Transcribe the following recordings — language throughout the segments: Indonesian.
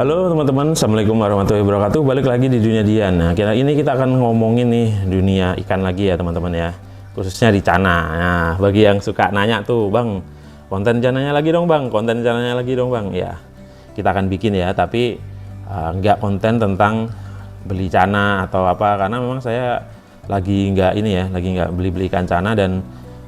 Halo teman-teman, Assalamualaikum warahmatullahi wabarakatuh. Balik lagi di Dunia Dian. Nah, kira ini kita akan ngomongin nih dunia ikan lagi ya teman-teman ya. Khususnya di Cana. Nah, bagi yang suka nanya tuh, Bang, konten Cananya lagi dong Bang, konten Cananya lagi dong Bang. Ya, kita akan bikin ya, tapi nggak konten tentang beli Cana atau apa, karena memang saya lagi nggak beli-beli ikan Cana, dan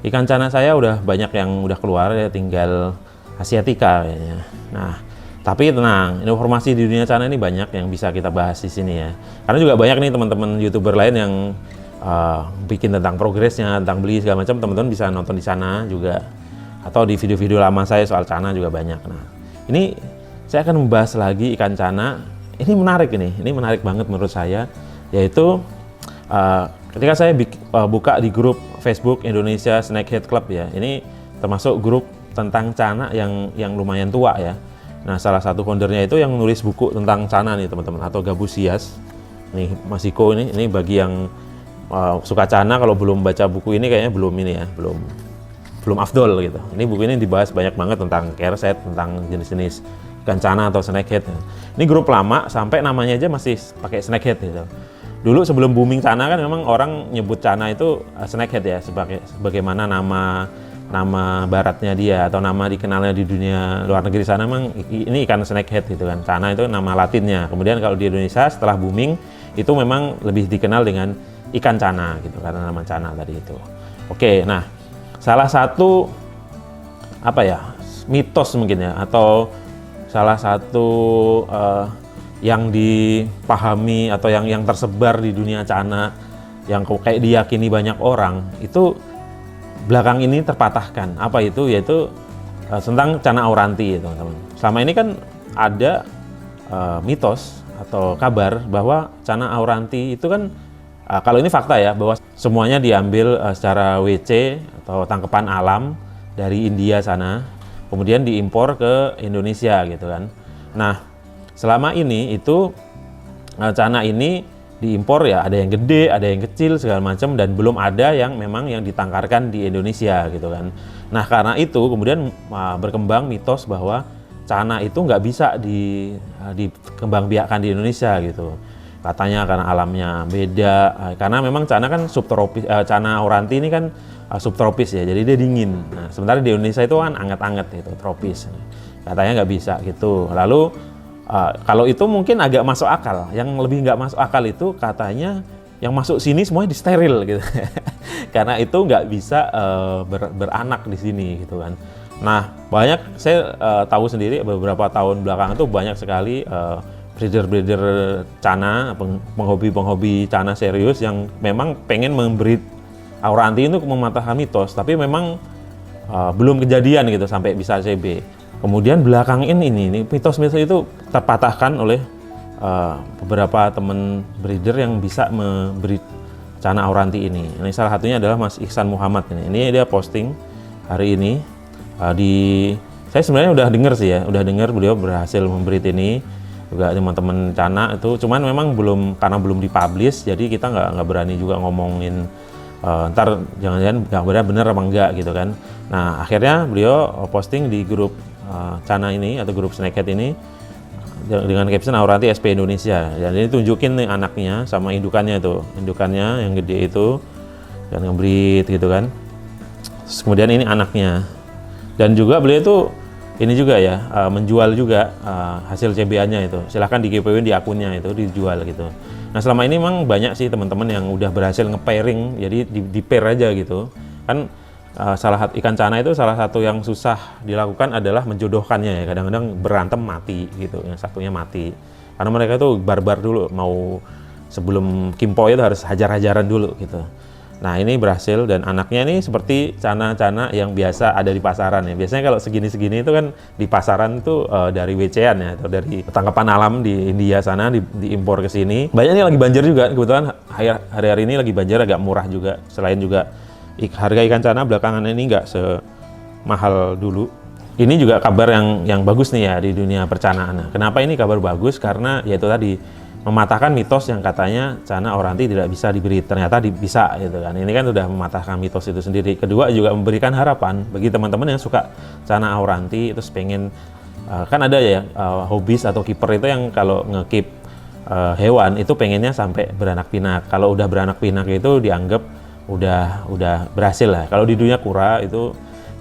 ikan Cana saya udah banyak yang udah keluar ya, tinggal Asiatica kayaknya. Nah, tapi tenang, informasi di dunia Cana ini banyak yang bisa kita bahas di sini ya. Karena juga banyak nih teman-teman YouTuber lain yang bikin tentang progresnya, tentang beli segala macam. Teman-teman bisa nonton di sana juga, atau di video-video lama saya soal Cana juga banyak. Nah, ini saya akan membahas lagi ikan Cana. Ini menarik banget menurut saya, yaitu ketika saya buka di grup Facebook Indonesia Snakehead Club ya. Ini termasuk grup tentang Cana yang lumayan tua ya. Nah, salah satu foundernya itu yang nulis buku tentang Cana nih teman-teman, atau Gabus Sias. Nih Mas Iko ini bagi yang suka Cana, kalau belum baca buku ini kayaknya belum afdol gitu. Ini buku ini dibahas banyak banget tentang kerset, tentang jenis-jenis ikan Cana atau snakehead. Ini grup lama, sampai namanya aja masih pakai snakehead gitu. Dulu sebelum booming Cana kan memang orang nyebut Cana itu snakehead ya, sebagaimana nama baratnya dia, atau nama dikenalnya di dunia luar negeri sana. Memang ini ikan snakehead gitu kan. Cana itu nama latinnya. Kemudian kalau di Indonesia setelah booming itu memang lebih dikenal dengan ikan Cana gitu, karena nama Cana tadi itu. Oke, nah salah satu mitos mungkin ya, atau salah satu yang dipahami atau yang tersebar di dunia Cana yang kayak diyakini banyak orang itu belakang ini terpatahkan. Apa itu? Yaitu tentang Cana auranti, teman-teman. Selama ini kan ada mitos atau kabar bahwa Cana auranti itu kan, kalau ini fakta ya, bahwa semuanya diambil secara WC atau tangkapan alam dari India sana, kemudian diimpor ke Indonesia gitu kan. Nah, selama ini itu Cana ini diimpor ya, ada yang gede, ada yang kecil segala macam, dan belum ada yang memang yang ditangkarkan di Indonesia gitu kan. Nah, karena itu kemudian berkembang mitos bahwa Cana itu nggak bisa dikembangbiakkan di Indonesia gitu. Katanya karena alamnya beda, karena memang Cana kan subtropis, Cana auranti ini kan subtropis ya, jadi dia dingin. Nah, sementara di Indonesia itu kan anget-anget gitu, tropis. Katanya nggak bisa gitu. Lalu kalau itu mungkin agak masuk akal. Yang lebih nggak masuk akal itu katanya yang masuk sini semuanya disteril gitu. Karena itu nggak bisa beranak di sini gitu kan. Nah, banyak saya tahu sendiri beberapa tahun belakangan itu banyak sekali breeder-breeder Cana, penghobi Cana serius yang memang pengen memberi auranti itu mematahkan mitos, tapi memang belum kejadian gitu sampai bisa CB. Kemudian belakang ini mitos-mitos itu terpatahkan oleh beberapa teman breeder yang bisa memberi Cana auranti ini. Ini salah satunya adalah Mas Ihsan Muhammad ini. Ini dia posting hari ini saya sebenarnya udah dengar beliau berhasil memberi ini juga teman-teman Cana itu. Cuman memang karena belum dipublish, jadi kita nggak berani juga ngomongin ntar jangan-jangan nggak benar apa enggak gitu kan. Nah, akhirnya beliau posting di grup Cana ini atau grup snakehead ini dengan caption auranti SP Indonesia, dan ini tunjukin nih anaknya sama indukannya yang gede itu dan ngebreed gitu kan. Terus kemudian ini anaknya, dan juga beliau itu ini juga ya menjual juga hasil CBA-nya itu, silahkan di GPW di akunnya itu dijual gitu. Nah, selama ini memang banyak sih teman-teman yang udah berhasil nge-pairing, jadi di pair aja gitu kan. Ikan Cana itu salah satu yang susah dilakukan adalah menjodohkannya ya. Kadang-kadang berantem mati gitu, yang satunya mati karena mereka itu barbar dulu, mau sebelum kimpoy itu harus hajar-hajaran dulu gitu. Nah, ini berhasil, dan anaknya ini seperti Cana yang biasa ada di pasaran ya. Biasanya kalau segini-segini itu kan di pasaran itu dari WC-an ya, atau dari tangkapan alam di India sana diimpor ke sini. Banyak nih lagi banjir juga, kebetulan hari-hari ini lagi banjir, agak murah juga. Selain juga harga ikan Cana belakangan ini nggak semahal dulu. Ini juga kabar yang bagus nih ya di dunia percanaan. Nah, kenapa ini kabar bagus? Karena yaitu tadi mematahkan mitos yang katanya Cana auranti tidak bisa diberi, ternyata bisa gitu kan. Ini kan sudah mematahkan mitos itu sendiri. Kedua, juga memberikan harapan bagi teman-teman yang suka Cana auranti terus pengen kan ada ya hobis atau kiper itu yang kalau nge-keep hewan itu pengennya sampai beranak pinak. Kalau udah beranak pinak itu dianggap udah berhasil lah. Kalau di dunia kura itu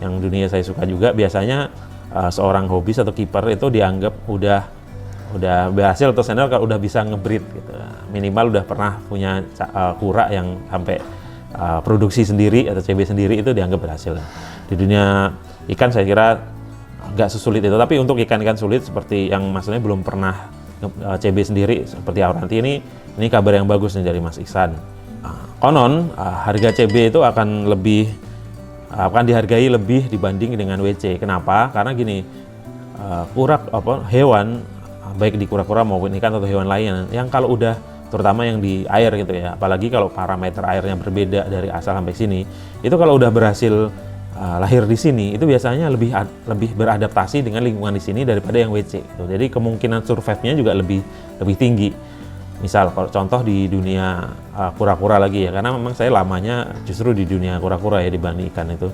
yang dunia saya suka juga, biasanya seorang hobis atau kiper itu dianggap udah berhasil atau senior kalau udah bisa ngebreed gitu. Minimal udah pernah punya kura yang sampai produksi sendiri atau CB sendiri, itu dianggap berhasil. Di dunia ikan saya kira nggak sesulit itu, tapi untuk ikan-ikan sulit seperti yang maksudnya belum pernah CB sendiri seperti Auranti ini kabar yang bagus nih dari Mas Ihsan. Konon harga CB itu akan dihargai lebih dibanding dengan WC. Kenapa? Karena gini, hewan baik di kura-kura maupun ikan atau hewan lain yang kalau udah, terutama yang di air gitu ya, apalagi kalau parameter airnya berbeda dari asal sampai sini, itu kalau udah berhasil lahir di sini itu biasanya lebih beradaptasi dengan lingkungan di sini daripada yang WC gitu. Jadi kemungkinan survive-nya juga lebih tinggi. Misal kalau contoh di dunia kura-kura lagi ya, karena memang saya lamanya justru di dunia kura-kura ya dibanding ikan itu.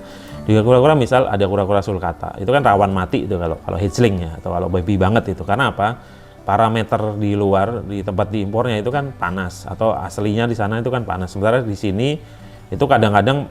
Di kura-kura misal ada kura-kura sulcata, itu kan rawan mati itu kalau hatchling ya, atau kalau baby banget itu. Karena apa? Parameter di luar, di tempat diimpornya itu kan panas, atau aslinya di sana itu kan panas. Sementara di sini itu kadang-kadang,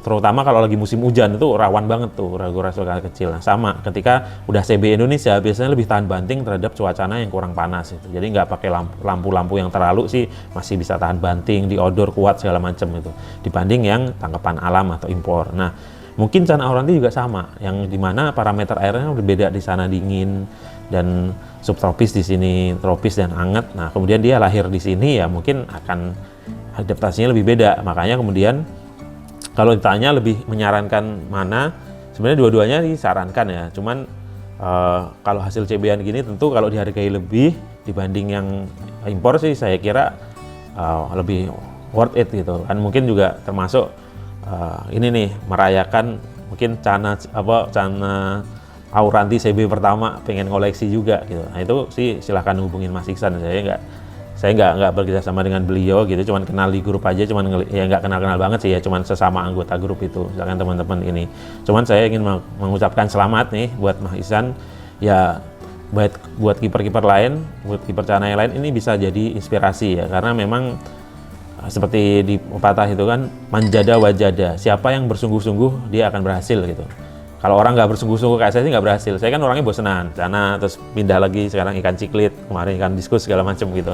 terutama kalau lagi musim hujan, itu rawan banget tuh kura-kura sulcata kecil. Nah, sama ketika udah CB Indonesia biasanya lebih tahan banting terhadap cuacanya yang kurang panas itu. Jadi nggak pakai lampu-lampu yang terlalu sih, masih bisa tahan banting, diodor kuat segala macam itu, dibanding yang tangkapan alam atau impor. Nah, mungkin Cana Auranti juga sama, yang dimana parameter airnya berbeda, di sana dingin dan subtropis, di sini tropis dan hangat. Nah, kemudian dia lahir di sini ya mungkin akan adaptasinya lebih beda. Makanya kemudian kalau ditanya lebih menyarankan mana, sebenarnya dua-duanya disarankan ya. Cuman kalau hasil CB-an gini tentu kalau dihargai lebih dibanding yang impor sih saya kira lebih worth it gitu kan. Mungkin juga termasuk ini nih, merayakan mungkin Cana Auranti CB pertama, pengen koleksi juga gitu. Nah itu sih silahkan hubungin Mas Ihsan. Saya nggak bekerja sama dengan beliau gitu, cuman kenal di grup aja, ya nggak kenal banget sih ya, cuman sesama anggota grup itu, misalkan teman-teman ini. Cuman saya ingin mengucapkan selamat nih buat Mas Ihsan ya, buat kiper-kiper lain, buat kiper Cana yang lain, ini bisa jadi inspirasi ya, karena memang seperti di pepatah itu kan, manjada wajada, siapa yang bersungguh-sungguh dia akan berhasil gitu. Kalau orang nggak bersungguh-sungguh kayak saya sih nggak berhasil. Saya kan orangnya bosenan, Cana terus pindah lagi, sekarang ikan ciklit, kemarin ikan diskus segala macam gitu.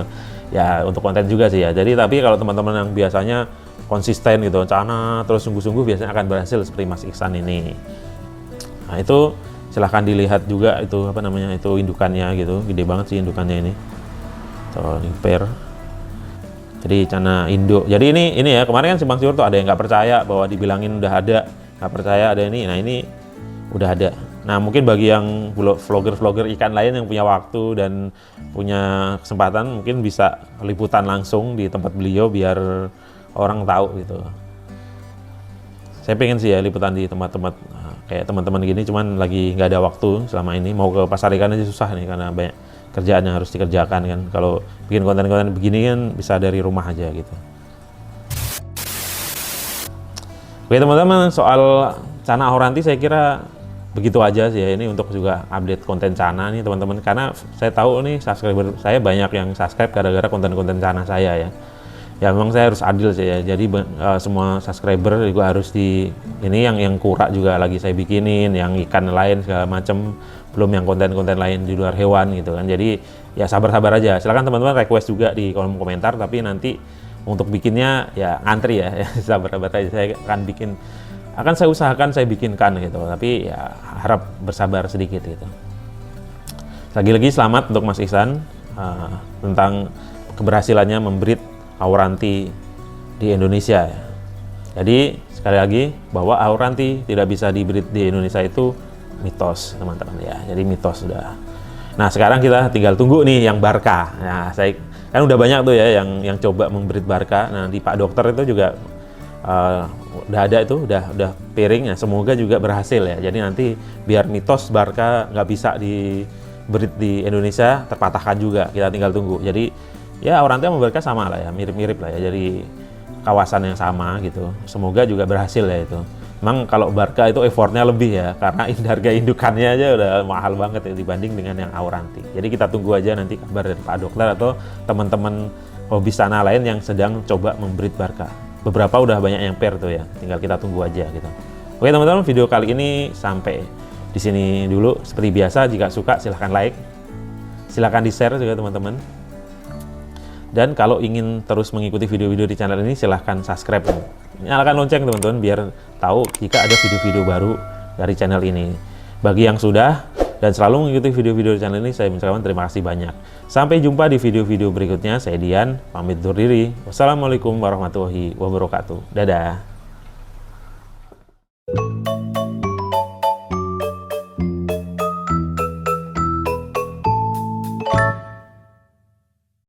Ya untuk konten juga sih ya. Jadi tapi kalau teman-teman yang biasanya konsisten gitu, Cana terus sungguh-sungguh, biasanya akan berhasil seperti Mas Ihsan ini. Nah itu silahkan dilihat juga itu itu indukannya gitu, gede banget sih indukannya ini. Tuh, ini pair. Jadi Cana Indo. Jadi ini ya, kemarin kan Simpang Siur tuh ada yang nggak percaya bahwa dibilangin udah ada, nggak percaya ada ini. Nah ini udah ada. Nah mungkin bagi yang vlogger ikan lain yang punya waktu dan punya kesempatan, mungkin bisa liputan langsung di tempat beliau biar orang tahu gitu. Saya pengen sih ya liputan di tempat-tempat kayak teman-teman gini, cuman lagi nggak ada waktu selama ini. Mau ke pasar ikan aja susah nih karena banyak kerjaan yang harus dikerjakan kan. Kalau bikin konten-konten begini kan bisa dari rumah aja gitu. Oke teman-teman, soal Cana Auranti saya kira begitu aja sih ya, ini untuk juga update konten Cana nih teman-teman, karena saya tahu nih subscriber saya banyak yang subscribe gara-gara konten-konten Cana saya ya. Ya memang saya harus adil sih ya, jadi semua subscriber juga harus ini yang kura juga lagi saya bikinin, yang ikan lain segala macam, belum yang konten-konten lain di luar hewan gitu kan. Jadi ya sabar-sabar aja, silakan teman-teman request juga di kolom komentar, tapi nanti untuk bikinnya ya ngantri ya, sabar-sabar aja, saya akan saya usahakan saya bikinkan gitu, tapi ya harap bersabar sedikit gitu. Lagi-lagi selamat untuk Mas Ihsan tentang keberhasilannya membreed Auranti di Indonesia ya. Jadi sekali lagi bahwa Auranti tidak bisa dibreed di Indonesia itu mitos teman-teman ya, jadi mitos sudah. Nah sekarang kita tinggal tunggu nih yang Barca. Nah saya kan udah banyak tuh ya yang coba membreed Barca. Nah di Pak Dokter itu juga udah ada itu, udah pairing ya, semoga juga berhasil ya. Jadi nanti biar mitos Barca nggak bisa di breed di Indonesia terpatahkan juga, kita tinggal tunggu. Jadi ya Auranti sama Barca sama lah ya, mirip-mirip lah ya, jadi kawasan yang sama gitu. Semoga juga berhasil ya itu. Memang kalau Barca itu effortnya lebih ya, karena harga indukannya aja udah mahal banget ya dibanding dengan yang Auranti. Jadi kita tunggu aja nanti kabar dari Pak Dokter atau teman-teman hobi tanah lain yang sedang coba membreed Barca. Beberapa udah banyak yang pair tuh ya, tinggal kita tunggu aja gitu. Oke teman-teman, video kali ini sampai di sini dulu. Seperti biasa, jika suka silahkan like, silahkan di-share juga teman-teman. Dan kalau ingin terus mengikuti video-video di channel ini, silahkan subscribe. Nyalakan lonceng teman-teman, biar tahu jika ada video-video baru dari channel ini. Bagi yang sudah dan selalu mengikuti video-video di channel ini, saya mengucapkan terima kasih banyak. Sampai jumpa di video-video berikutnya. Saya Dian, pamit undur diri. Wassalamualaikum warahmatullahi wabarakatuh. Dadah.